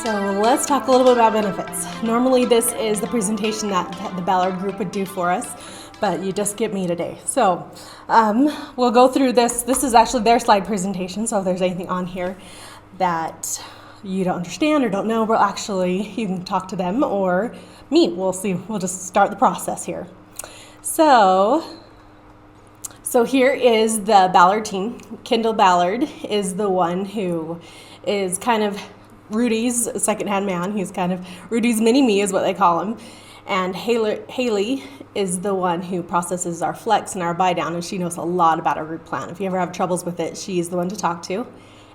So let's talk a little bit about benefits. Normally this is the presentation that the Ballard group would do for us, but you just get me today. So we'll go through this. This is actually their slide presentation, so if there's anything on here that you don't understand or don't know, well, actually you can talk to them or me. We'll see. We'll just start the process here. So here is the Ballard team. Kendall Ballard is the one who is kind of Rudy's second-hand man. He's kind of Rudy's mini-me is what they call him. And Haley is the one who processes our flex and our buy-down, and she knows a lot about our group plan. If you ever have troubles with it, she's the one to talk to.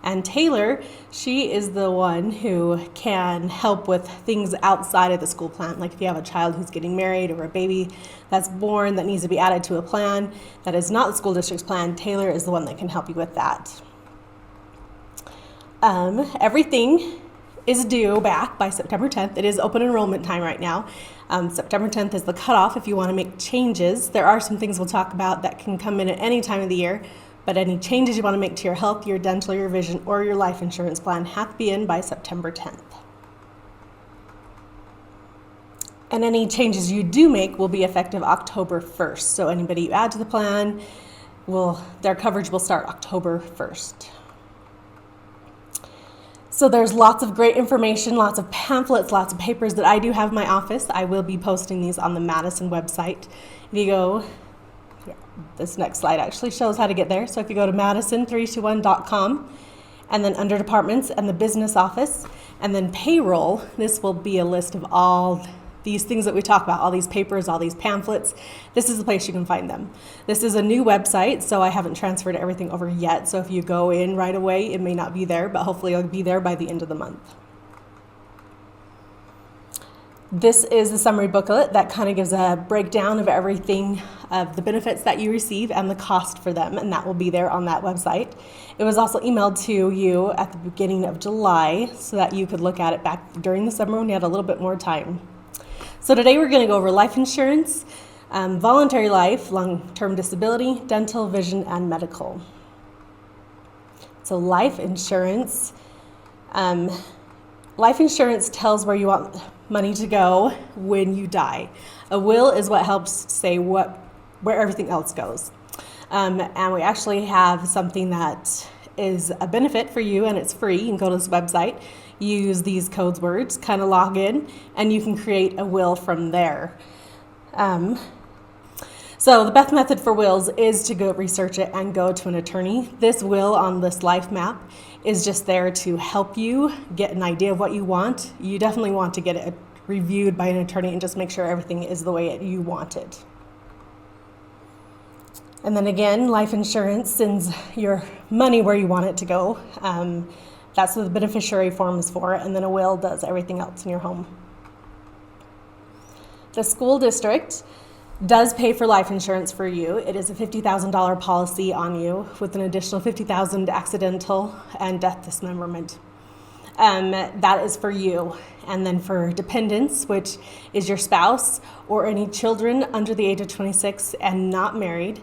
And Taylor, she is the one who can help with things outside of the school plan. Like if you have a child who's getting married or a baby that's born that needs to be added to a plan that is not the school district's plan, Taylor is the one that can help you with that. Everything is due back by September 10th. It is open enrollment time right now. September 10th is the cutoff if you want to make changes. There are some things we'll talk about that can come in at any time of the year, but any changes you want to make to your health, your dental, your vision, or your life insurance plan have to be in by September 10th. And any changes you do make will be effective October 1st. So anybody you add to the plan, their coverage will start October 1st. So there's lots of great information, lots of pamphlets, lots of papers that I do have in my office. I will be posting these on the Madison website. If you go, this next slide actually shows how to get there. So if you go to Madison321.com and then under departments and the business office and then payroll, this will be a list of all these things that we talk about, all these papers, all these pamphlets. This is the place you can find them. This is a new website, so I haven't transferred everything over yet. So if you go in right away, it may not be there, but hopefully it'll be there by the end of the month. This is the summary booklet that kind of gives a breakdown of everything, of the benefits that you receive and the cost for them, and that will be there on that website. It was also emailed to you at the beginning of July so that you could look at it back during the summer when you had a little bit more time. So today we're going to go over life insurance, voluntary life, long-term disability, dental, vision, and medical. So life insurance tells where you want money to go when you die. A will is what helps say where everything else goes. And we actually have something that is a benefit for you, and it's free. You can go to this website, use these codes words, kind of log in, and you can create a will from there. So the best method for wills is to go research it and go to an attorney. This will on this life map is just there to help you get an idea of what you want. You definitely want to get it reviewed by an attorney and just make sure everything is the way you want it. And then again, life insurance sends your money where you want it to go. That's what the beneficiary form is for, and then a will does everything else in your home. The school district does pay for life insurance for you. It is a $50,000 policy on you with an additional $50,000 accidental and death dismemberment. That is for you. And then for dependents, which is your spouse or any children under the age of 26 and not married,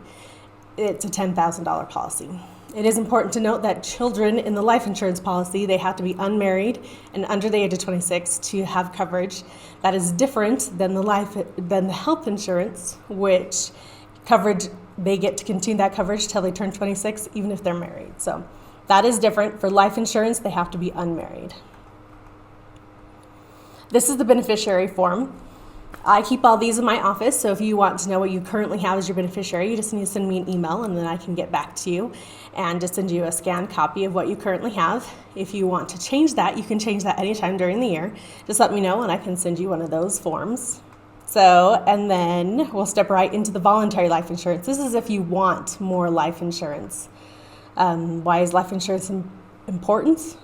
it's a $10,000 policy. It is important to note that children in the life insurance policy, they have to be unmarried and under the age of 26 to have coverage. That is different than the health insurance, which coverage, they get to continue that coverage till they turn 26, even if they're married. So that is different. For life insurance, they have to be unmarried. This is the beneficiary form. I keep all these in my office, so if you want to know what you currently have as your beneficiary, you just need to send me an email and then I can get back to you and just send you a scanned copy of what you currently have. If you want to change that, you can change that anytime during the year. Just let me know and I can send you one of those forms. And then we'll step right into the voluntary life insurance. This is if you want more life insurance. Why is life insurance important?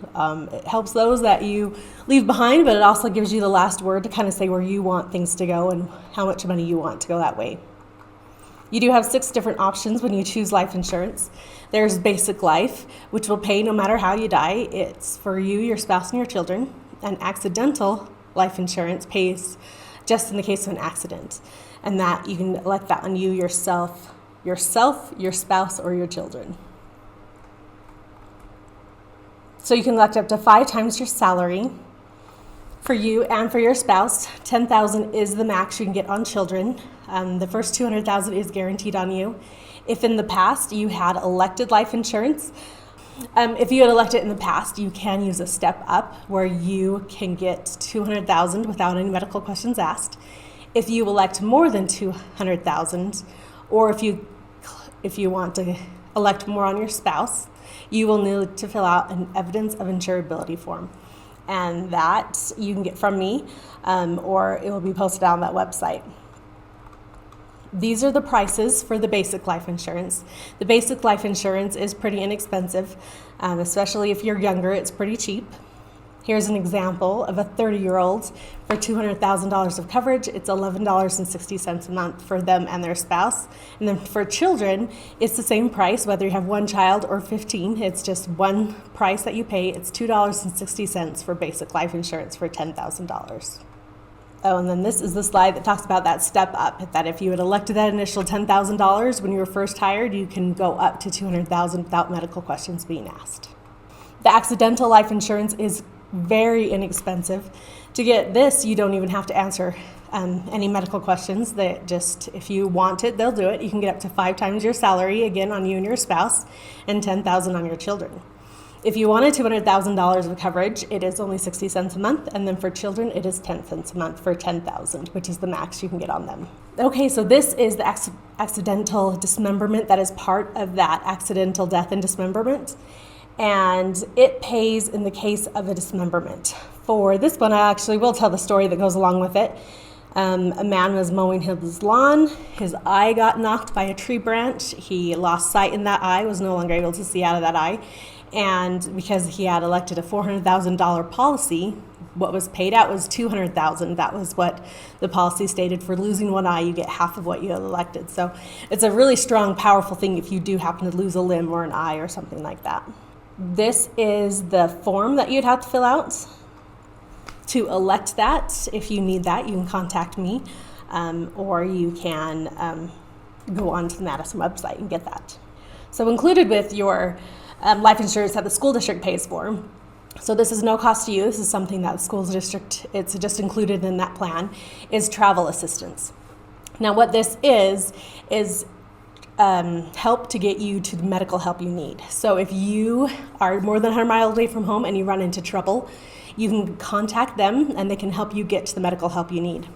It helps those that you leave behind, but it also gives you the last word to kind of say where you want things to go and how much money you want to go that way. You do have 6 different options when you choose life insurance. There's basic life, which will pay no matter how you die. It's for you, your spouse, and your children. And accidental life insurance pays just in the case of an accident. And that you can elect that on you, yourself, your spouse, or your children. So you can elect up to 5 times your salary. For you and for your spouse, $10,000 is the max you can get on children. The first $200,000 is guaranteed on you. If in the past you had elected life insurance, if you had elected in the past, you can use a step up where you can get $200,000 without any medical questions asked. If you elect more than $200,000, or if you want to elect more on your spouse, you will need to fill out an evidence of insurability form. And that you can get from me, or it will be posted on that website. These are the prices for the basic life insurance. The basic life insurance is pretty inexpensive, especially if you're younger, it's pretty cheap. Here's an example of a 30-year-old for $200,000 of coverage. It's $11.60 a month for them and their spouse. And then for children, it's the same price, whether you have one child or 15. It's just one price that you pay. It's $2.60 for basic life insurance for $10,000. Oh, and then this is the slide that talks about that step up, that if you had elected that initial $10,000 when you were first hired, you can go up to $200,000 without medical questions being asked. The accidental life insurance is very inexpensive. To get this, you don't even have to answer any medical questions. That just, if you want it, they'll do it. You can get up to 5 times your salary, again, on you and your spouse, and $10,000 on your children. If you wanted $200,000 of coverage, it is only 60 cents a month, and then for children, it is 10 cents a month for $10,000, which is the max you can get on them. Okay, so this is the accidental dismemberment that is part of that accidental death and dismemberment, and it pays in the case of a dismemberment. For this one, I actually will tell the story that goes along with it. A man was mowing his lawn. His eye got knocked by a tree branch. He lost sight in that eye, was no longer able to see out of that eye. And because he had elected a $400,000 policy, what was paid out was $200,000. That was what the policy stated. For losing one eye, you get half of what you had elected. So it's a really strong, powerful thing if you do happen to lose a limb or an eye or something like that. This is the form that you'd have to fill out. To elect that, if you need that, you can contact me, or you can go on to the Madison website and get that. So included with your life insurance that the school district pays for, so this is no cost to you, this is something that the school district, it's just included in that plan, is travel assistance. Now what this is help to get you to the medical help you need. So if you are more than 100 miles away from home and you run into trouble, you can contact them and they can help you get to the medical help you need.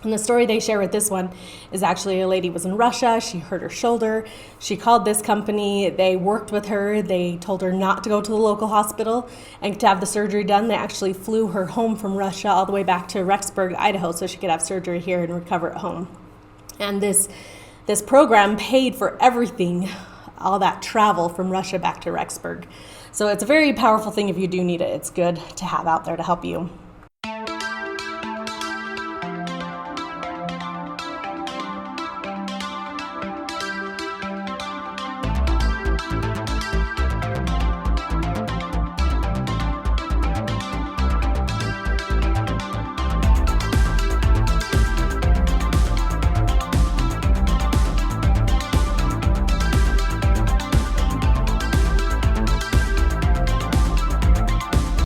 And the story they share with this one is actually a lady was in Russia. She hurt her shoulder. She called this company. They worked with her. They told her not to go to the local hospital and to have the surgery done. They actually flew her home from Russia all the way back to Rexburg, Idaho, so she could have surgery here and recover at home. And this program paid for everything, all that travel from Russia back to Rexburg. So it's a very powerful thing if you do need it. It's good to have out there to help you.